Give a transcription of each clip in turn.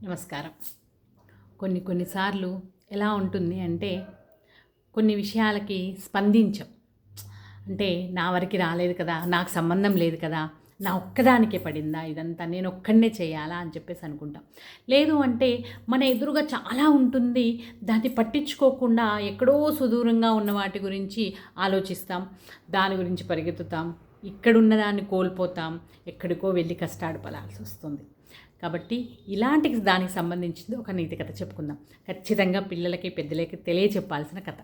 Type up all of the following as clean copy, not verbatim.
నమస్కారం. కొన్నిసార్లు ఎలా ఉంటుంది అంటే కొన్ని విషయాలకి స్పందించం. అంటే నా వరకి రాలేదు కదా, నాకు సంబంధం లేదు కదా, నా ఒక్కదానికే పడిందా ఇదంతా, నేను ఒక్కడినే చేయాలా అని చెప్పేసి అనుకుంటాం. లేదు అంటే మన ఎదురుగా చాలా ఉంటుంది, దాన్ని పట్టించుకోకుండా ఎక్కడో సుదూరంగా ఉన్న వాటి గురించి ఆలోచిస్తాం, దాని గురించి పరిగెత్తుతాం, ఇక్కడున్న దాన్ని కోల్పోతాం, ఎక్కడికో వెళ్ళి కష్టాలు పడాల్సి వస్తుంది. కాబట్టి ఇలాంటి దానికి సంబంధించింది ఒక నీతి కథ చెప్పుకుందాం. ఖచ్చితంగా పిల్లలకి పెద్దలకి తెలియచెప్పాల్సిన కథ.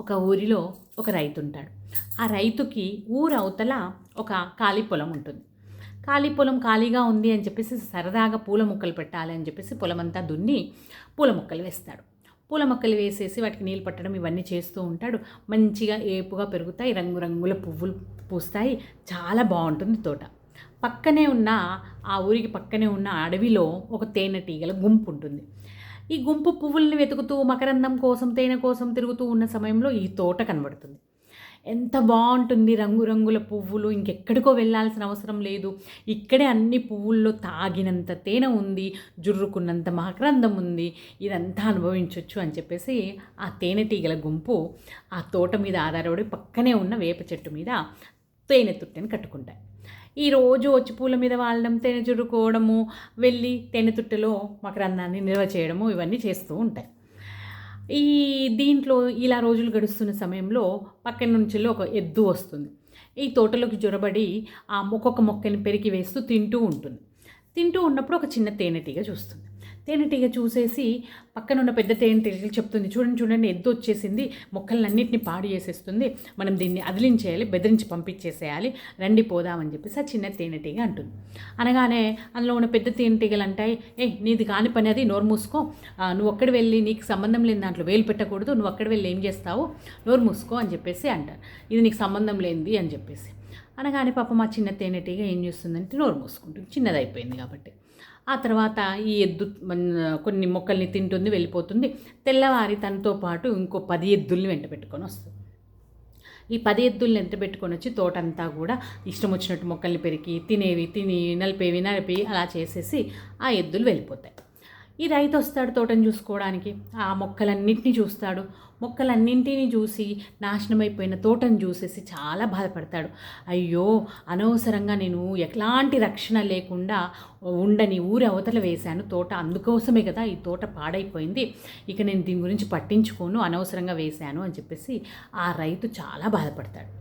ఒక ఊరిలో ఒక రైతు ఉంటాడు. ఆ రైతుకి ఊరు అవతల ఒక ఖాళీ పొలం ఉంటుంది. ఖాళీ పొలం ఖాళీగా ఉంది అని చెప్పేసి సరదాగా పూల మొక్కలు పెట్టాలి అని చెప్పేసి పొలమంతా దున్ని పూల మొక్కలు వేస్తాడు. పూల మొక్కలు వేసేసి వాటికి నీళ్ళు పట్టడం ఇవన్నీ చేస్తూ ఉంటాడు. మంచిగా ఏపుగా పెరుగుతాయి, రంగురంగుల పువ్వులు పూస్తాయి, చాలా బాగుంటుంది తోట. పక్కనే ఉన్న ఆ ఊరికి పక్కనే ఉన్న అడవిలో ఒక తేనెటీగల గుంపు ఉంటుంది. ఈ గుంపు పువ్వుల్ని వెతుకుతూ మకరందం కోసం తేనె కోసం తిరుగుతూ ఉన్న సమయంలో ఈ తోట కనబడుతుంది. ఎంత బాగుంటుంది, రంగురంగుల పువ్వులు, ఇంకెక్కడికో వెళ్ళాల్సిన అవసరం లేదు, ఇక్కడే అన్ని పువ్వుల్లో తాగినంత తేనె ఉంది, జుర్రుకున్నంత మకరందం ఉంది, ఇదంతా అనుభవించవచ్చు అని చెప్పేసి ఆ తేనెటీగల గుంపు ఆ తోట మీద ఆధారపడి పక్కనే ఉన్న వేప చెట్టు మీద తేనె తుట్టెని కట్టుకుంటాయి. ఈరోజు వచ్చి పూల మీద వాడడం, తేనె చురుకోవడము, వెళ్ళి తేనె తుట్టెలో మకరందాన్ని నిల్వ చేయడము, ఇవన్నీ చేస్తూ ఉంటాయి. దీంట్లో ఇలా రోజులు గడుస్తున్న సమయంలో పక్కన నుంచి ఒక ఎద్దు వస్తుంది. ఈ తోటలోకి జొరబడి ఆ ఒక్కొక్క మొక్కని పెరికి వేస్తూ తింటూ ఉంటుంది. తింటూ ఉన్నప్పుడు ఒక చిన్న తేనెటీగ చూస్తుంది. తేనెటీగ చూసేసి పక్కనున్న పెద్ద తేనెటీగలు చెప్తుంది, చూడండి చూడండి, ఎద్దు వచ్చేసింది, మొక్కలన్నింటినీ పాడు చేసేస్తుంది, మనం దీన్ని అదిలించేయాలి, బెదిరించి పంపించేసేయాలి, రండి పోదామని చెప్పేసి ఆ చిన్న తేనెటీగ అంటుంది. అనగానే అందులో ఉన్న పెద్ద తేనెటీగలు అంటాయి, నీది కాని పని, అది నోరు మూసుకో, నువ్వు ఒక్కడి వెళ్ళి, నీకు సంబంధం లేని దాంట్లో వేలు పెట్టకూడదు, నువ్వు అక్కడి వెళ్ళి ఏం చేస్తావు, నోరు మూసుకో అని చెప్పేసి అంటారు. ఇది నీకు సంబంధం లేనిది అని చెప్పేసి అనగానే పాపం మా చిన్న తేనెటీగ ఏం చేస్తుందంటే నోరు మూసుకుంటుంది, చిన్నదైపోయింది కాబట్టి. ఆ తర్వాత ఈ ఎద్దు కొన్ని మొక్కల్ని తింటుంది, వెళ్ళిపోతుంది. తెల్లవారి తనతో పాటు ఇంకో 10 ఎద్దుల్ని వెంట పెట్టుకొని వస్తుంది. ఈ 10 ఎద్దుల్ని వెంట పెట్టుకొని వచ్చి తోటంతా కూడా ఇష్టం వచ్చినట్టు మొక్కల్ని పెరికి తినేవి తిని, నలిపేవి నలిపి అలా చేసేసి ఆ ఎద్దులు వెళ్ళిపోతాయి. ఈ రైతు వస్తాడు తోటను చూసుకోవడానికి. ఆ మొక్కలన్నింటినీ చూస్తాడు. మొక్కలన్నింటినీ చూసి నాశనమైపోయిన తోటను చూసేసి చాలా బాధపడతాడు. అయ్యో, అనవసరంగా నేను ఎలాంటి రక్షణ లేకుండా ఉండని ఊరి అవతల వేశాను తోట, అందుకోసమే కదా ఈ తోట పాడైపోయింది, ఇక నేను దీని గురించి పట్టించుకోను, అనవసరంగా వేశాను అని చెప్పేసి ఆ రైతు చాలా బాధపడతాడు.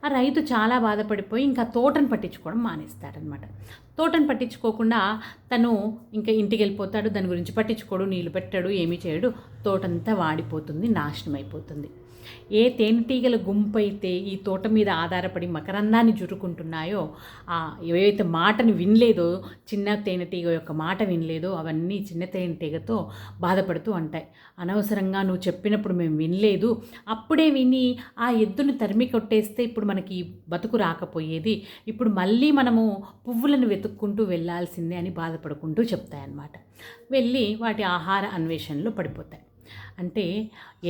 ఆ రైతు చాలా బాధపడిపోయి ఇంకా తోటను పట్టించుకోవడం మానేస్తాడనమాట. తోటను పట్టించుకోకుండా తను ఇంకా ఇంటికి వెళ్ళిపోతాడు, దాని గురించి పట్టించుకోడు, నీళ్ళు పెట్టాడు, ఏమీ చేయడు, తోటంతా వాడిపోతుంది, నాశనం అయిపోతుంది. ఏ తేనెటీగల గుంపు అయితే ఈ తోట మీద ఆధారపడి మకరందాన్ని జురుకుంటున్నాయో, ఏవైతే మాటను వినలేదో, చిన్న తేనెటీగ యొక్క మాట వినలేదో, అవన్నీ చిన్న తేనెటీగతో బాధపడుతూ ఉంటాయి. అనవసరంగా నువ్వు చెప్పినప్పుడు మేము వినలేదు, అప్పుడే విని ఆ ఎద్దును తరిమి కొట్టేస్తే ఇప్పుడు మనకి బతుకు రాకపోయేది, ఇప్పుడు మళ్ళీ మనము పువ్వులను వెతుక్కుంటూ వెళ్ళాల్సిందే అని బాధపడుకుంటూ చెప్తాయన్నమాట. వెళ్ళి వాటి ఆహార అన్వేషణలో పడిపోతాయి. అంటే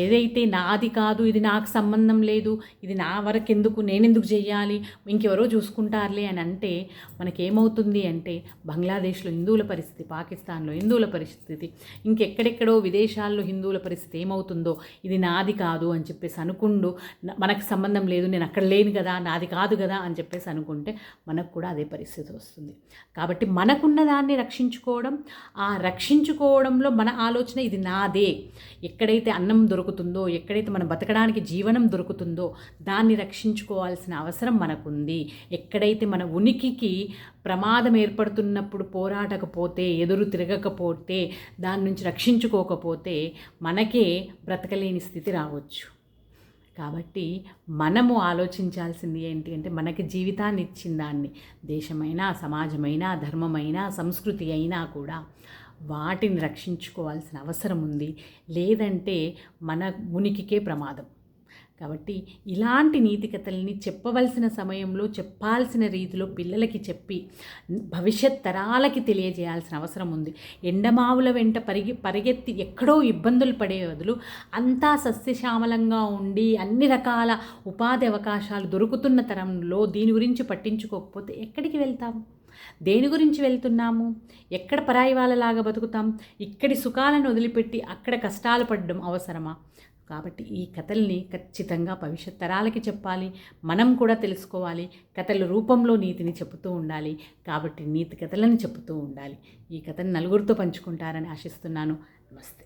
ఏదైతే నాది కాదు, ఇది నాకు సంబంధం లేదు, ఇది నా వరకెందుకు, నేనెందుకు చెయ్యాలి, ఇంకెవరో చూసుకుంటారులే అని అంటే మనకేమవుతుంది అంటే బంగ్లాదేశ్లో హిందువుల పరిస్థితి, పాకిస్తాన్లో హిందువుల పరిస్థితి, ఇంకెక్కడెక్కడో విదేశాల్లో హిందువుల పరిస్థితి ఏమవుతుందో, ఇది నాది కాదు అని చెప్పేసి అనుకుంటూ, మనకు సంబంధం లేదు, నేను అక్కడ లేను కదా, నాది కాదు కదా అని చెప్పేసి అనుకుంటే మనకు కూడా అదే పరిస్థితి వస్తుంది. కాబట్టి మనకున్న దాన్ని రక్షించుకోవడం, ఆ రక్షించుకోవడంలో మన ఆలోచన ఇది నాదే, ఎక్కడైతే అన్నం దొరుకుతుందో, ఎక్కడైతే మనం బతకడానికి జీవనం దొరుకుతుందో దాన్ని రక్షించుకోవాల్సిన అవసరం మనకుంది. ఎక్కడైతే మన ఉనికికి ప్రమాదం ఏర్పడుతున్నప్పుడు పోరాడకపోతే, ఎదురు తిరగకపోతే, దాని నుంచి రక్షించుకోకపోతే మనకే బ్రతకలేని స్థితి రావచ్చు. కాబట్టి మనము ఆలోచించాల్సింది ఏంటి అంటే, మనకి జీవితాన్ని ఇచ్చిన దాన్ని, దేశమైనా, సమాజమైనా, ధర్మమైనా, సంస్కృతి అయినా కూడా వాటిని రక్షించుకోవాల్సిన అవసరం ఉంది. లేదంటే మన ఉనికికే ప్రమాదం. కాబట్టి ఇలాంటి నీతి కథల్ని చెప్పవలసిన సమయంలో చెప్పాల్సిన రీతిలో పిల్లలకి చెప్పి భవిష్యత్ తరాలకి తెలియజేయాల్సిన అవసరం ఉంది. ఎండమావుల వెంట పరిగెత్తి ఎక్కడో ఇబ్బందులు పడే బదులు అంతా సస్యశ్యామలంగా ఉండి అన్ని రకాల ఉపాధి అవకాశాలు దొరుకుతున్న తరంలో దీని గురించి పట్టించుకోకపోతే ఎక్కడికి వెళ్తాం? దేని గురించి వెళ్తున్నాము? ఎక్కడ పరాయి వాళ్ళలాగా బతుకుతాం? ఇక్కడి సుఖాలను వదిలిపెట్టి అక్కడ కష్టాలు పడడం అవసరమా? కాబట్టి ఈ కథల్ని ఖచ్చితంగా భవిష్యత్ తరాలకి చెప్పాలి. మనం కూడా తెలుసుకోవాలి. కథల రూపంలో నీతిని చెబుతూ ఉండాలి. కాబట్టి నీతి కథలను చెబుతూ ఉండాలి. ఈ కథను నలుగురితో పంచుకుంటారని ఆశిస్తున్నాను. నమస్తే.